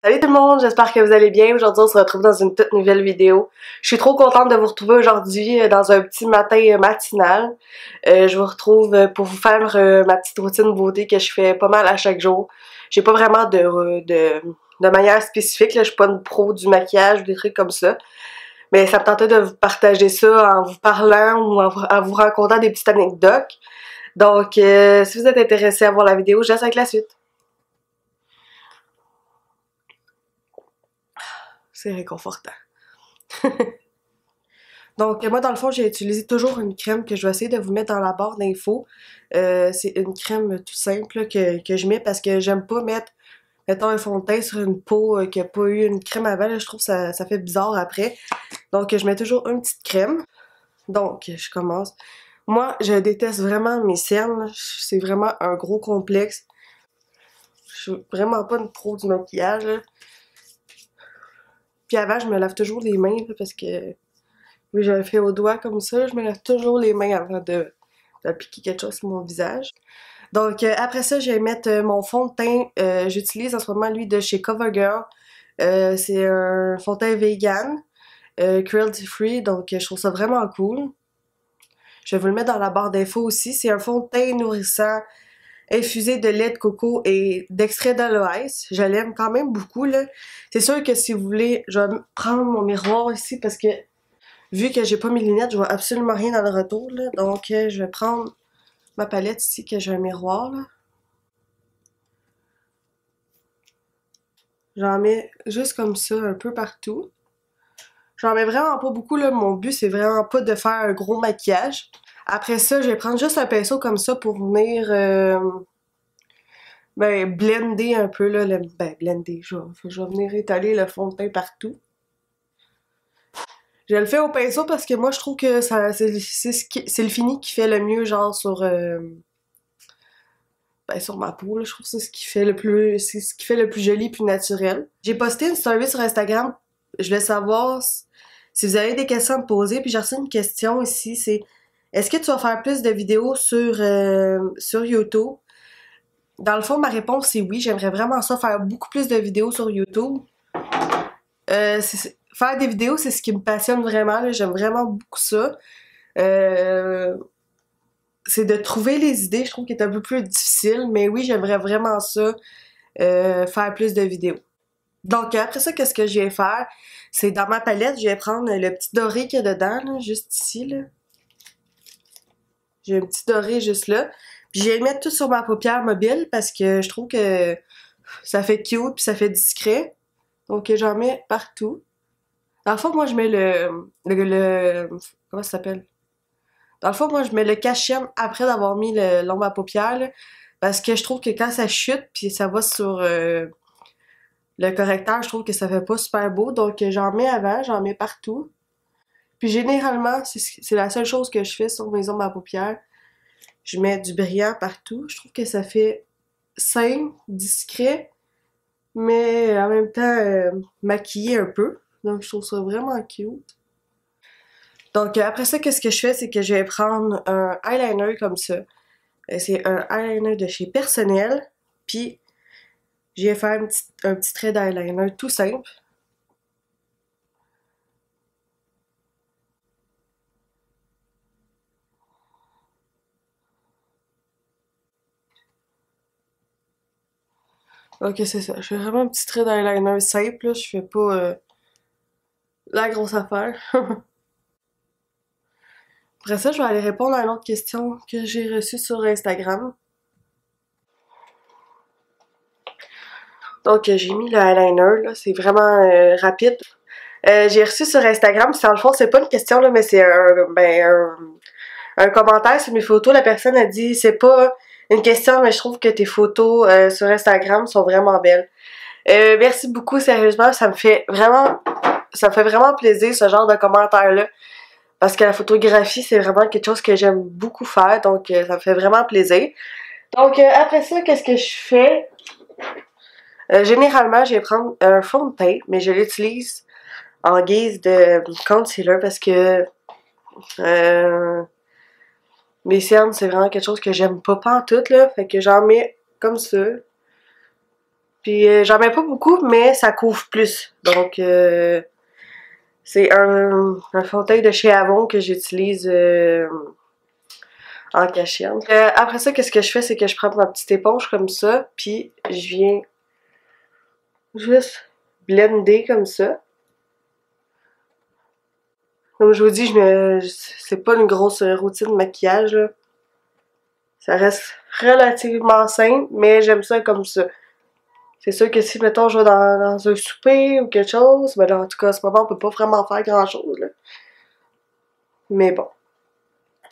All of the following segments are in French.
Salut tout le monde, j'espère que vous allez bien. Aujourd'hui, on se retrouve dans une toute nouvelle vidéo. Je suis trop contente de vous retrouver aujourd'hui dans un petit matin matinal. Je vous retrouve pour vous faire ma petite routine beauté que je fais pas mal à chaque jour. J'ai pas vraiment de manière spécifique, là. Je suis pas une pro du maquillage ou des trucs comme ça. Mais ça me tentait de vous partager ça en vous parlant ou en vous racontant des petites anecdotes. Donc, si vous êtes intéressé à voir la vidéo, je laisse avec la suite. C'est réconfortant. Donc, moi, dans le fond, j'ai utilisé toujours une crème que je vais essayer de vous mettre dans la barre d'infos. C'est une crème tout simple là, que je mets parce que j'aime pas mettre, mettons, un fond de teint sur une peau qui a pas eu une crème avant. Là, je trouve que ça fait bizarre après. Donc, je mets toujours une petite crème. Donc, je commence. Moi, je déteste vraiment mes cernes. C'est vraiment un gros complexe. Je suis vraiment pas une pro du maquillage, là. Puis avant, je me lave toujours les mains là, parce que oui, je le fais au doigt comme ça. Je me lave toujours les mains avant d'appliquer quelque chose sur mon visage. Donc, après ça, je vais mettre mon fond de teint. J'utilise en ce moment, lui, de chez CoverGirl. C'est un fond de teint vegan, cruelty free, donc je trouve ça vraiment cool. Je vais vous le mettre dans la barre d'infos aussi. C'est un fond de teint nourrissant, infusé de lait de coco et d'extrait d'aloès. Je l'aime quand même beaucoup, là. C'est sûr que si vous voulez, je vais prendre mon miroir ici parce que vu que j'ai pas mes lunettes, je vois absolument rien dans le retour, là. Donc, je vais prendre ma palette ici, que j'ai un miroir, là. J'en mets juste comme ça, un peu partout. J'en mets vraiment pas beaucoup, là. Mon but, c'est vraiment pas de faire un gros maquillage. Après ça, je vais prendre juste un pinceau comme ça pour venir, blender un peu, là. Blender. Je vais venir étaler le fond de teint partout. Je le fais au pinceau parce que moi, je trouve que c'est le fini qui fait le mieux, genre, sur ma peau, là. Je trouve que c'est ce qui fait le plus joli puis naturel. J'ai posté une story sur Instagram. Je voulais savoir si vous avez des questions à me poser. Puis j'ai reçu une question ici, c'est est-ce que tu vas faire plus de vidéos sur YouTube? Dans le fond, ma réponse c'est oui. J'aimerais vraiment ça, faire beaucoup plus de vidéos sur YouTube. Faire des vidéos, c'est ce qui me passionne vraiment, là. J'aime vraiment beaucoup ça. C'est de trouver les idées, je trouve qu'il est un peu plus difficile, mais oui, j'aimerais vraiment ça, faire plus de vidéos. Donc après ça, qu'est-ce que je vais faire? C'est dans ma palette, je vais prendre le petit doré qu'il y a dedans, là, juste ici, là. J'ai un petit doré juste là. Puis je vais le mettre tout sur ma paupière mobile parce que je trouve que ça fait cute puis ça fait discret. Donc j'en mets partout. Dans le fond, moi je mets comment ça s'appelle? Dans le fond, moi je mets le cache-cerne après d'avoir mis l'ombre à paupières, là, parce que je trouve que quand ça chute puis ça va sur le correcteur, je trouve que ça fait pas super beau. Donc j'en mets avant, j'en mets partout. Puis généralement, c'est la seule chose que je fais sur mes ombres à paupières. Je mets du brillant partout. Je trouve que ça fait simple, discret, mais en même temps maquillé un peu. Donc je trouve ça vraiment cute. Donc après ça, qu'est-ce que je fais? C'est que je vais prendre un eyeliner comme ça. C'est un eyeliner de chez Personnel. Puis je vais faire un petit trait d'eyeliner tout simple. Ok, c'est ça. Je fais vraiment un petit trait d'eyeliner simple, là. Je fais pas la grosse affaire. Après ça, je vais aller répondre à une autre question que j'ai reçue sur Instagram. Donc, j'ai mis le eyeliner, là. C'est vraiment rapide. J'ai reçu sur Instagram, dans le fond, c'est pas une question, là, mais c'est un commentaire sur mes photos. La personne a dit, c'est pas une question, mais je trouve que tes photos sur Instagram sont vraiment belles. Merci beaucoup, sérieusement, ça me fait vraiment plaisir, ce genre de commentaire-là. Parce que la photographie, c'est vraiment quelque chose que j'aime beaucoup faire, donc ça me fait vraiment plaisir. Donc après ça, qu'est-ce que je fais? Généralement, je vais prendre un fond de teint, mais je l'utilise en guise de concealer parce que mes cernes, c'est vraiment quelque chose que j'aime pas pantoute, là. Fait que j'en mets comme ça. Puis j'en mets pas beaucoup, mais ça couvre plus. Donc c'est un fond de teint de chez Avon que j'utilise en cachette. Après ça, qu'est-ce que je fais, c'est que je prends ma petite éponge comme ça, puis je viens juste blender comme ça. Comme je vous dis, c'est pas une grosse routine de maquillage, là. Ça reste relativement simple, mais j'aime ça comme ça. C'est sûr que si, mettons, je vais dans un souper ou quelque chose, ben là, en tout cas, à ce moment, on peut pas vraiment faire grand-chose, là. Mais bon.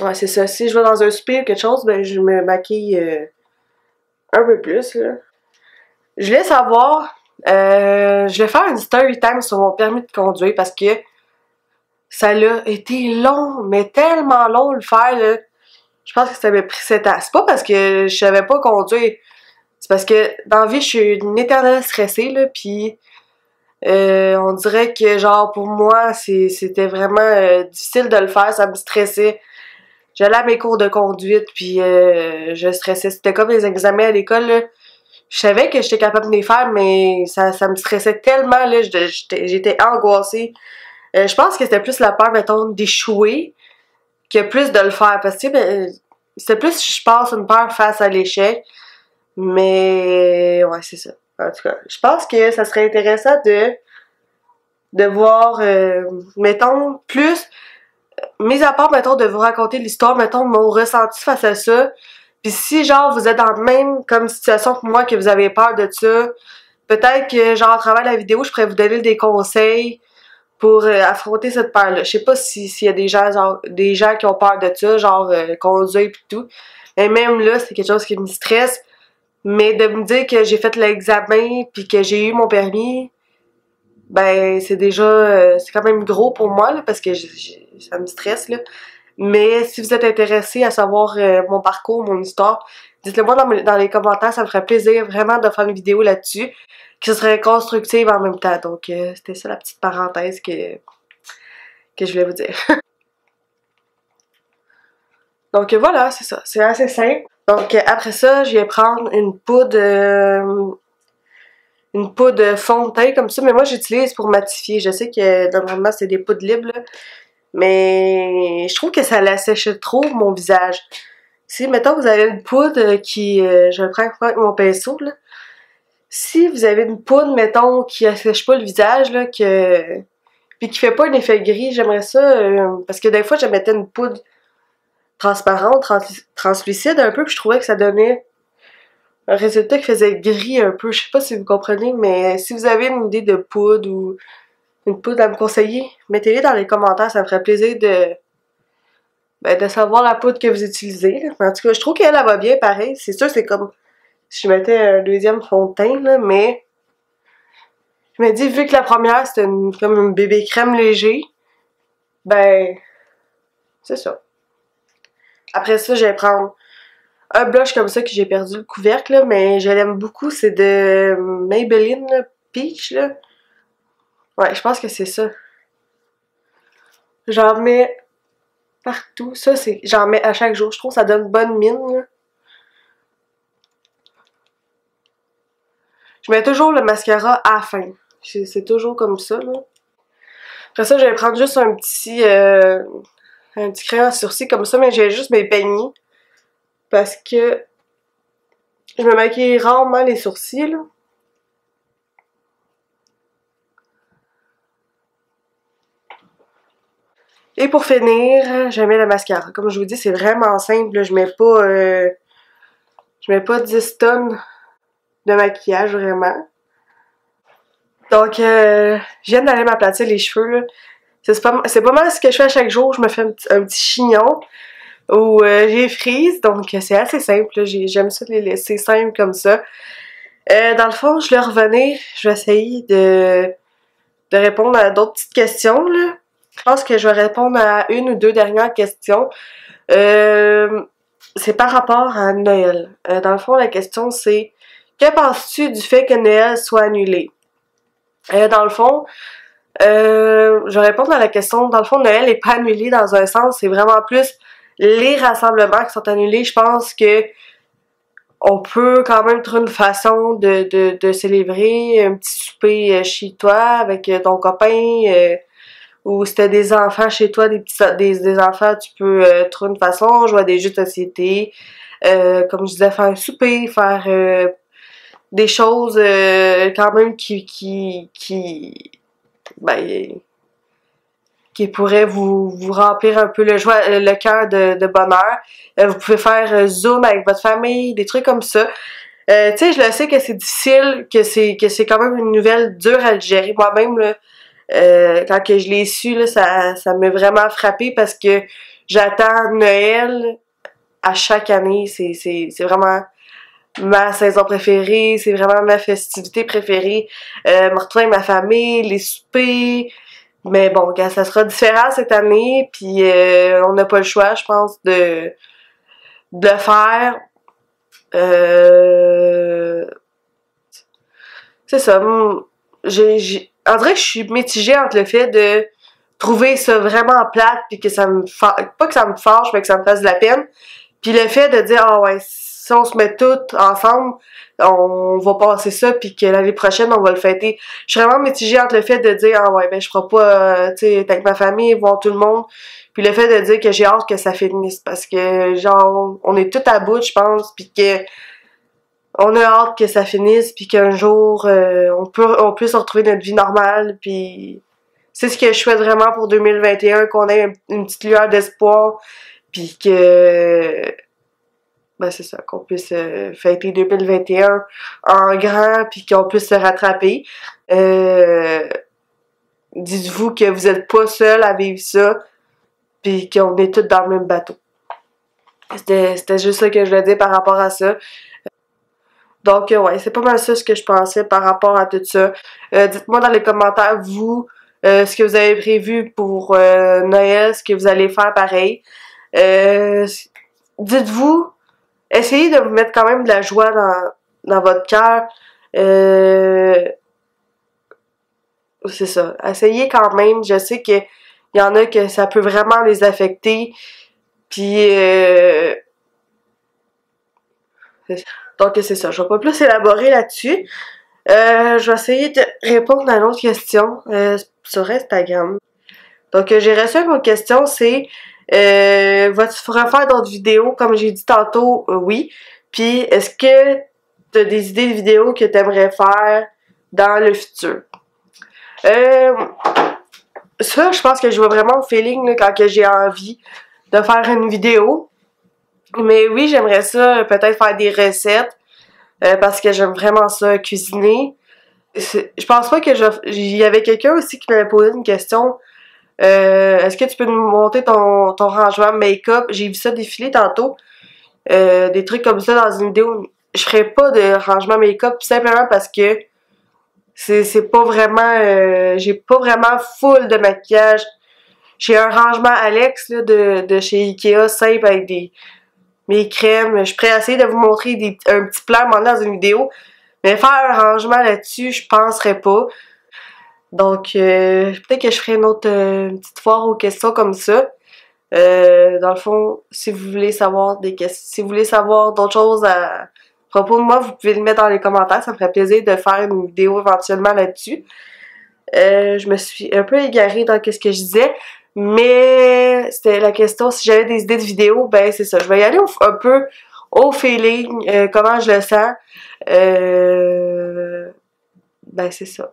Ouais, c'est ça. Si je vais dans un souper ou quelque chose, ben je me maquille un peu plus, là. Je voulais savoir, je vais faire une story time sur mon permis de conduire parce que ça a été long, mais tellement long de le faire, là. Je pense que ça m'a pris 7 ans. C'est pas parce que je savais pas conduire. C'est parce que dans la vie, je suis une éternelle stressée, là, pis on dirait que, genre, pour moi, c'était vraiment difficile de le faire, ça me stressait. J'allais à mes cours de conduite, puis je stressais. C'était comme les examens à l'école, là. Je savais que j'étais capable de les faire, mais ça me stressait tellement, là, j'étais angoissée. Je pense que c'était plus la peur, mettons, d'échouer que plus de le faire. Parce que, ben, c'était plus, je pense, une peur face à l'échec. Mais, ouais, c'est ça. En tout cas, je pense que ça serait intéressant de voir, mettons, plus, mis à part, mettons, de vous raconter l'histoire, mettons, mon ressenti face à ça. Puis si, genre, vous êtes dans la même comme situation que moi, que vous avez peur de ça, peut-être que, genre, à travers la vidéo, je pourrais vous donner des conseils pour affronter cette peur-là. Je sais pas s'il y a des gens, genre, des gens qui ont peur de ça, genre, conduire pis tout. Mais même là, c'est quelque chose qui me stresse. Mais de me dire que j'ai fait l'examen puis que j'ai eu mon permis, ben c'est déjà c'est quand même gros pour moi là, parce que ça me stresse là. Mais si vous êtes intéressé à savoir mon parcours, mon histoire, dites-le moi dans les commentaires, ça me ferait plaisir vraiment de faire une vidéo là-dessus qui serait constructive en même temps. Donc c'était ça la petite parenthèse que je voulais vous dire. Donc voilà, c'est ça, c'est assez simple. Donc après ça, je vais prendre une poudre fond de teint comme ça, mais moi j'utilise pour matifier. Je sais que normalement c'est des poudres libres, là, mais je trouve que ça l'assèche trop mon visage. Si, mettons, vous avez une poudre qui... je le prends avec mon pinceau, là. Si vous avez une poudre, mettons, qui assèche pas le visage, là, puis qui fait pas un effet gris, j'aimerais ça, parce que des fois, je mettais une poudre transparente, translucide un peu, puis je trouvais que ça donnait un résultat qui faisait gris un peu. Je sais pas si vous comprenez, mais si vous avez une idée de poudre ou une poudre à me conseiller, mettez-les dans les commentaires, ça me ferait plaisir de savoir la poudre que vous utilisez. En tout cas, je trouve qu'elle va bien pareil. C'est sûr, c'est comme si je mettais un deuxième fond de teint, là, mais je me dis, vu que la première, c'était comme un bébé crème léger, ben, c'est ça. Après ça, je vais prendre un blush comme ça que j'ai perdu le couvercle, là, mais je l'aime beaucoup. C'est de Maybelline là, Peach, là. Ouais, je pense que c'est ça. J'en mets partout. Ça, j'en mets à chaque jour. Je trouve que ça donne bonne mine, là. Je mets toujours le mascara à la fin. C'est toujours comme ça, là. Après ça, je vais prendre juste un petit crayon à sourcils comme ça, mais j'ai juste mes peignets. Parce que je me maquille rarement les sourcils, là. Et pour finir, je mets le mascara. Comme je vous dis, c'est vraiment simple, là. Je mets pas 10 tonnes de maquillage, vraiment. Donc, je viens d'aller m'aplatir les cheveux, là. C'est pas mal ce que je fais à chaque jour. Je me fais un petit chignon où j'ai frise, donc c'est assez simple. J'aime ça les laisser simples comme ça. Dans le fond, je vais revenir. Je vais essayer de répondre à d'autres petites questions, là. Je pense que je vais répondre à une ou deux dernières questions. C'est par rapport à Noël. Dans le fond, la question c'est: que penses-tu du fait que Noël soit annulé? Dans le fond, je vais répondre à la question. Dans le fond, Noël n'est pas annulé dans un sens. C'est vraiment plus les rassemblements qui sont annulés. Je pense que on peut quand même trouver une façon de célébrer un petit souper chez toi avec ton copain, ou si t'as des enfants chez toi, des enfants, tu peux trouver une façon, jouer à des jeux de société, comme je disais, faire un souper, faire des choses quand même ben, qui pourraient vous remplir un peu le cœur de bonheur. Vous pouvez faire Zoom avec votre famille, des trucs comme ça. Tu sais, je le sais que c'est difficile, que c'est quand même une nouvelle dure à digérer. Moi-même, là, quand que je l'ai su, là, ça m'a vraiment frappé parce que j'attends Noël à chaque année. C'est vraiment ma saison préférée, c'est vraiment ma festivité préférée. Me retrouver avec ma famille, les soupers. Mais bon, regarde, ça sera différent cette année, puis on n'a pas le choix, je pense, de le faire. C'est ça. On dirait que je suis mitigée entre le fait de trouver ça vraiment plate, puis que ça me pas que ça me fâche, mais que ça me fasse de la peine. Puis le fait de dire, ah ouais, si on se met toutes ensemble, on va passer ça, puis que l'année prochaine, on va le fêter. Je suis vraiment mitigée entre le fait de dire, ah ouais, ben je ferai pas, tu sais, être avec ma famille, voir tout le monde, puis le fait de dire que j'ai hâte que ça finisse, parce que, genre, on est tout à bout, je pense, puis que on a hâte que ça finisse, puis qu'un jour, on puisse retrouver notre vie normale, puis c'est ce que je souhaite vraiment pour 2021, qu'on ait une petite lueur d'espoir, puis que ben c'est ça, qu'on puisse fêter 2021 en grand, puis qu'on puisse se rattraper. Dites-vous que vous êtes pas seul à vivre ça, puis qu'on est tous dans le même bateau. C'était juste ça que je voulais dire par rapport à ça. Donc ouais, c'est pas mal ça ce que je pensais par rapport à tout ça. Dites-moi dans les commentaires, vous, ce que vous avez prévu pour Noël, ce que vous allez faire pareil. Dites-vous, essayez de vous mettre quand même de la joie dans votre cœur. C'est ça. Essayez quand même. Je sais qu'il y en a que ça peut vraiment les affecter. Puis, donc c'est ça. Je vais pas plus élaborer là-dessus. Je vais essayer de répondre à une autre question sur Instagram. Donc, j'ai reçu une autre question, c'est vas-tu refaire d'autres vidéos? Comme j'ai dit tantôt, oui. Puis, est-ce que tu as des idées de vidéos que tu aimerais faire dans le futur? Ça, je pense que je vois vraiment au feeling là, quand que j'ai envie de faire une vidéo. Mais oui, j'aimerais ça, peut-être faire des recettes, parce que j'aime vraiment ça, cuisiner. Je pense pas que il y avait quelqu'un aussi qui m'avait posé une question. Est-ce que tu peux nous monter ton rangement make-up? J'ai vu ça défiler tantôt. Des trucs comme ça dans une vidéo. Je ferais pas de rangement make-up simplement parce que c'est pas vraiment j'ai pas vraiment full de maquillage. J'ai un rangement Alex là, de chez Ikea simple avec mes crèmes. Je suis prête à essayer de vous montrer un petit plan dans une vidéo. Mais faire un rangement là-dessus, je penserais pas. Donc, peut-être que je ferai une petite foire aux questions comme ça. Dans le fond, si vous voulez savoir si vous voulez savoir d'autres choses à propos de moi, vous pouvez le mettre dans les commentaires. Ça me ferait plaisir de faire une vidéo éventuellement là-dessus. Je me suis un peu égarée dans ce que je disais. Mais c'était la question, si j'avais des idées de vidéos, ben c'est ça. Je vais y aller un peu au feeling, comment je le sens. Ben c'est ça.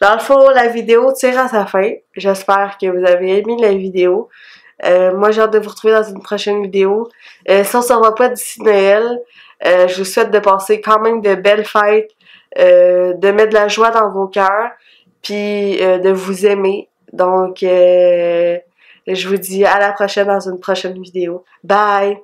Dans le fond, la vidéo tire à sa fin. J'espère que vous avez aimé la vidéo. Moi, j'ai hâte de vous retrouver dans une prochaine vidéo. Si on se revoit pas d'ici Noël, je vous souhaite de passer quand même de belles fêtes, de mettre de la joie dans vos cœurs, puis de vous aimer. Donc, je vous dis à la prochaine dans une prochaine vidéo. Bye!